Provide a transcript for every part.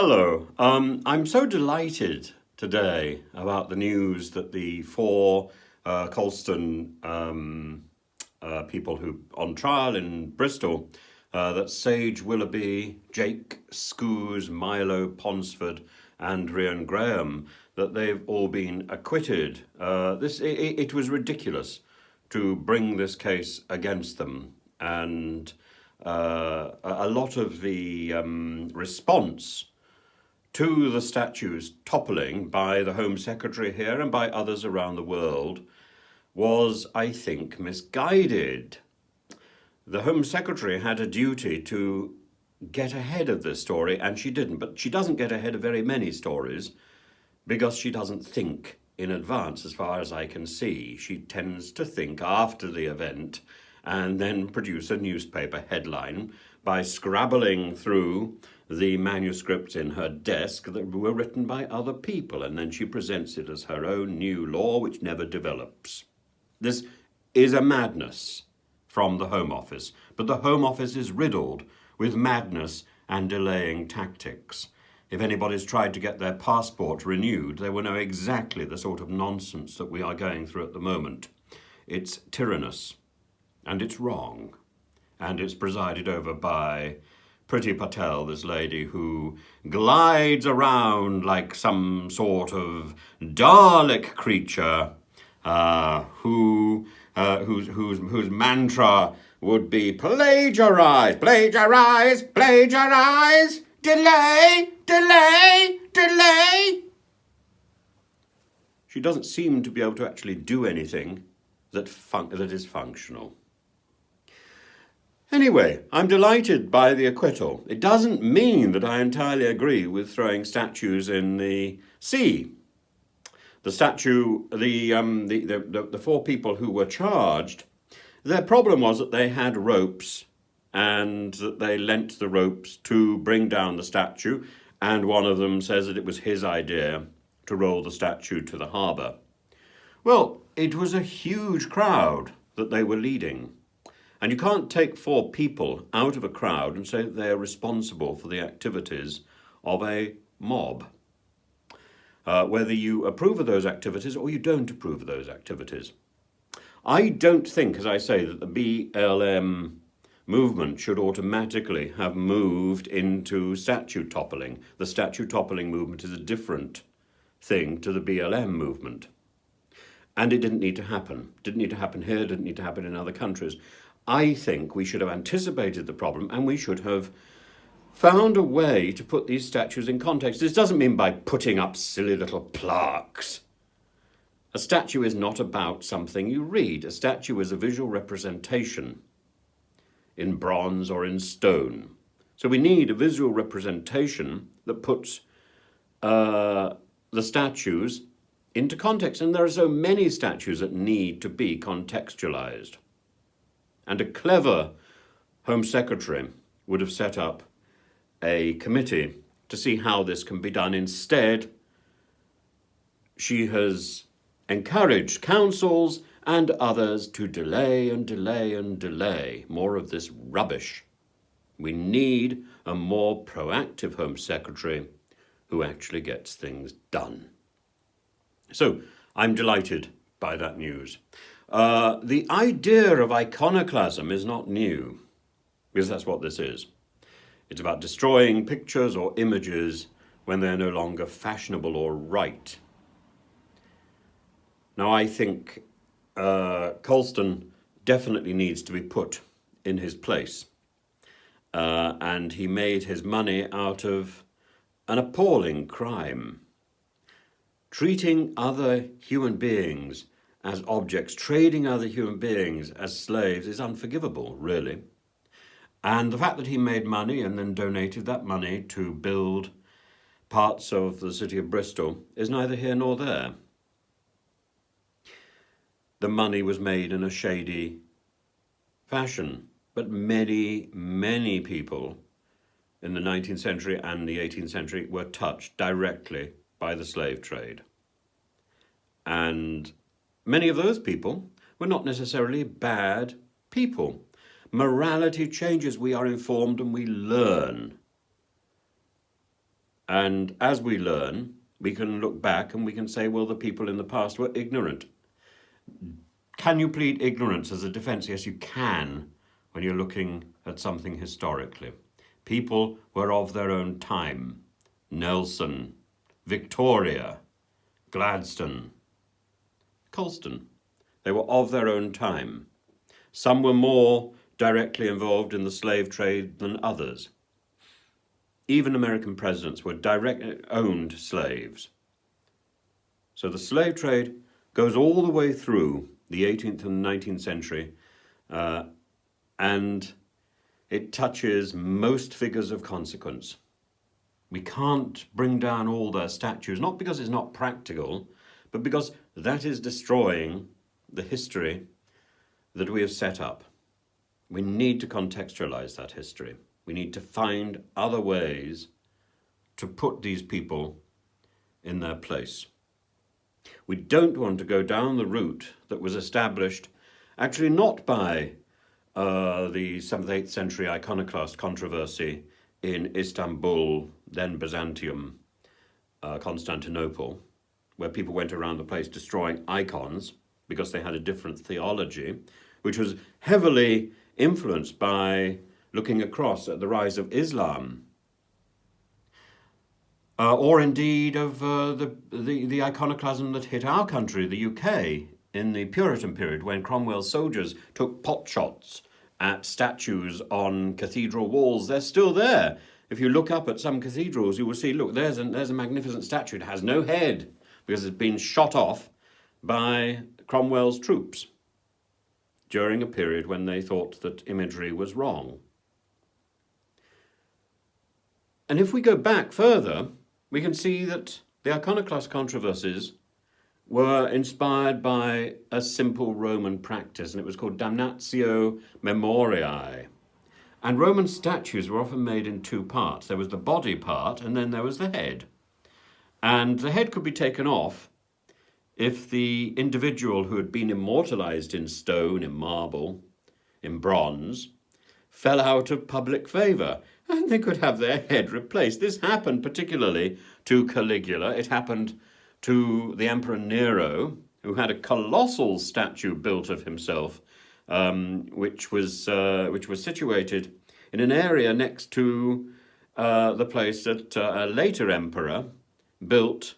Hello. I'm so delighted today about the news that the four Colston people who on trial in Bristol, that Sage Willoughby, Jake Scouse, Milo Ponsford, and Rhian Graham, that they've all been acquitted. It was ridiculous to bring this case against them, and a lot of the response to the statues toppling by the Home Secretary here and by others around the world was, I think, misguided. The Home Secretary had a duty to get ahead of this story, and she didn't. But she doesn't get ahead of very many stories because she doesn't think in advance, as far as I can see. She tends to think after the event and then produce a newspaper headline by scrabbling through the manuscripts in her desk that were written by other people, and then she presents it as her own new law, which never develops. This is a madness from the Home Office, but the Home Office is riddled with madness and delaying tactics. If anybody's tried to get their passport renewed, they will know exactly the sort of nonsense that we are going through at the moment. It's tyrannous, and it's wrong, and it's presided over by Priti Patel, this lady who glides around like some sort of Dalek creature, whose mantra would be plagiarize, plagiarize, plagiarize, delay, delay, delay. She doesn't seem to be able to actually do anything that is functional. Anyway, I'm delighted by the acquittal. It doesn't mean that I entirely agree with throwing statues in the sea. The four people who were charged, their problem was that they had ropes and that they lent the ropes to bring down the statue, and one of them says that it was his idea to roll the statue to the harbour. Well, it was a huge crowd that they were leading. And you can't take four people out of a crowd and say that they are responsible for the activities of a mob. Whether you approve of those activities or you don't approve of those activities. I don't think, as I say, that the BLM movement should automatically have moved into statue toppling. The statue toppling movement is a different thing to the BLM movement. And it didn't need to happen. Didn't need to happen here, didn't need to happen in other countries. I think we should have anticipated the problem, and we should have found a way to put these statues in context. This doesn't mean by putting up silly little plaques. A statue is not about something you read. A statue is a visual representation in bronze or in stone. So we need a visual representation that puts the statues into context. And there are so many statues that need to be contextualized. And a clever Home Secretary would have set up a committee to see how this can be done. Instead, she has encouraged councils and others to delay and delay and delay more of this rubbish. We need a more proactive Home Secretary who actually gets things done. So I'm delighted by that news. The idea of iconoclasm is not new, because that's what this is. It's about destroying pictures or images when they're no longer fashionable or right. Now, I think Colston definitely needs to be put in his place. And he made his money out of an appalling crime. Treating other human beings as objects, trading other human beings as slaves is unforgivable, really. And the fact that he made money and then donated that money to build parts of the city of Bristol is neither here nor there. The money was made in a shady fashion, but many, many people in the 19th century and the 18th century were touched directly by the slave trade. And many of those people were not necessarily bad people. Morality changes. We are informed and we learn. And as we learn, we can look back and we can say, well, the people in the past were ignorant. Can you plead ignorance as a defense? Yes, you can when you're looking at something historically. People were of their own time. Nelson, Victoria, Gladstone, Colston. They were of their own time. Some were more directly involved in the slave trade than others. Even American presidents were owned slaves. So the slave trade goes all the way through the 18th and 19th century, and it touches most figures of consequence. We can't bring down all their statues, not because it's not practical, but because that is destroying the history that we have set up. We need to contextualise that history. We need to find other ways to put these people in their place. We don't want to go down the route that was established actually not by the 7th, 8th century iconoclast controversy in Istanbul, then Byzantium, Constantinople, where people went around the place destroying icons because they had a different theology, which was heavily influenced by looking across at the rise of Islam, or indeed of the iconoclasm that hit our country, the UK, in the Puritan period, when Cromwell's soldiers took pot shots at statues on cathedral walls. They're still there. If you look up at some cathedrals, you will see, look, there's a magnificent statue. It has no head because it's been shot off by Cromwell's troops during a period when they thought that imagery was wrong. And if we go back further, we can see that the iconoclast controversies were inspired by a simple Roman practice, and it was called damnatio Memoriae. And Roman statues were often made in two parts. There was the body part, and then there was the head. And the head could be taken off if the individual who had been immortalized in stone, in marble, in bronze, fell out of public favour, and they could have their head replaced. This happened particularly to Caligula. It happened to the Emperor Nero, who had a colossal statue built of himself, which was situated in an area next to the place that a later emperor built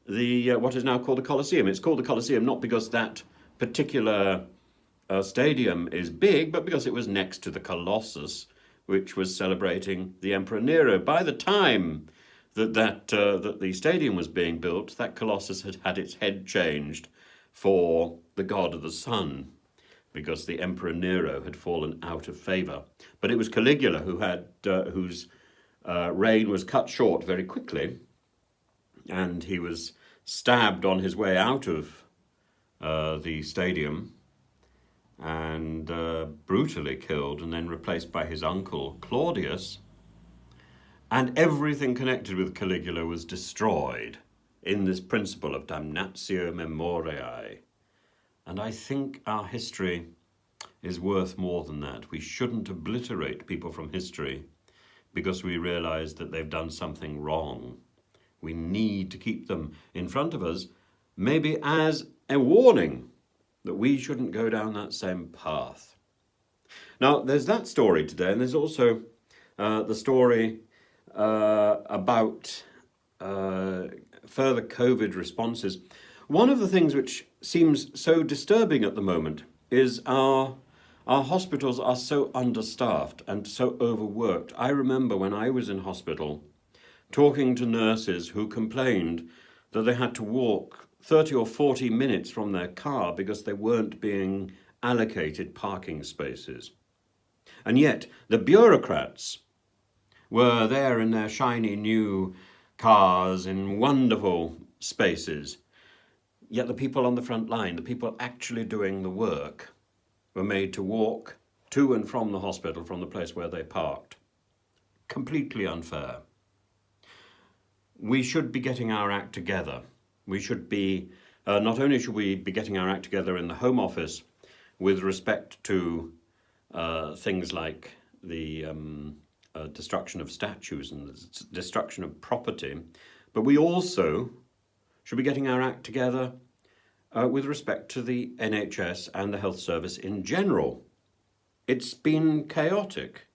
the what is now called the Colosseum. It's called the Colosseum not because that particular stadium is big, but because it was next to the Colossus, which was celebrating the Emperor Nero. By the time that the stadium was being built, that Colossus had had its head changed for the god of the sun, because the Emperor Nero had fallen out of favour. But it was Caligula whose reign was cut short very quickly, and he was stabbed on his way out of the stadium and brutally killed, and then replaced by his uncle Claudius. And everything connected with Caligula was destroyed in this principle of damnatio Memoriae. And I think our history is worth more than that. We shouldn't obliterate people from history because we realise that they've done something wrong. We need to keep them in front of us, maybe as a warning that we shouldn't go down that same path. Now, there's that story today, and there's also the story about further COVID responses. One of the things which seems so disturbing at the moment is our hospitals are so understaffed and so overworked. I remember when I was in hospital talking to nurses who complained that they had to walk 30 or 40 minutes from their car because they weren't being allocated parking spaces. And yet the bureaucrats were there in their shiny new cars in wonderful spaces. Yet the people on the front line, the people actually doing the work, were made to walk to and from the hospital from the place where they parked. Completely unfair. We should be getting our act together. We should be, not only should we be getting our act together in the Home Office with respect to things like the destruction of statues and the destruction of property, but we also should be getting our act together with respect to the NHS and the health service in general. It's been chaotic,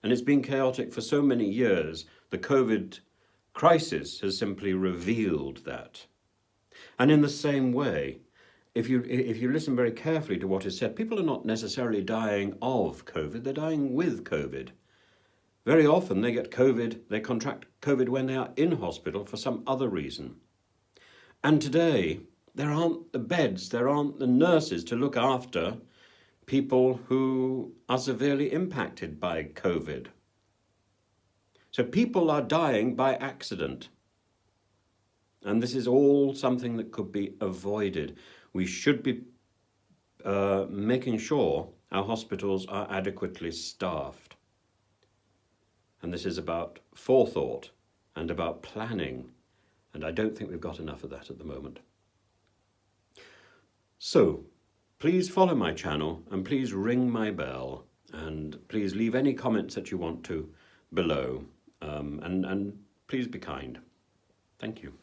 and it's been chaotic for so many years. The COVID crisis has simply revealed that. And in the same way, if you listen very carefully to what is said, people are not necessarily dying of COVID, they're dying with COVID. Very often they get COVID, they contract COVID when they are in hospital for some other reason. And today, there aren't the beds, there aren't the nurses to look after people who are severely impacted by COVID. So people are dying by accident. And this is all something that could be avoided. We should be making sure our hospitals are adequately staffed. And this is about forethought and about planning. And I don't think we've got enough of that at the moment. So, please follow my channel and please ring my bell and please leave any comments that you want to below and please be kind. Thank you.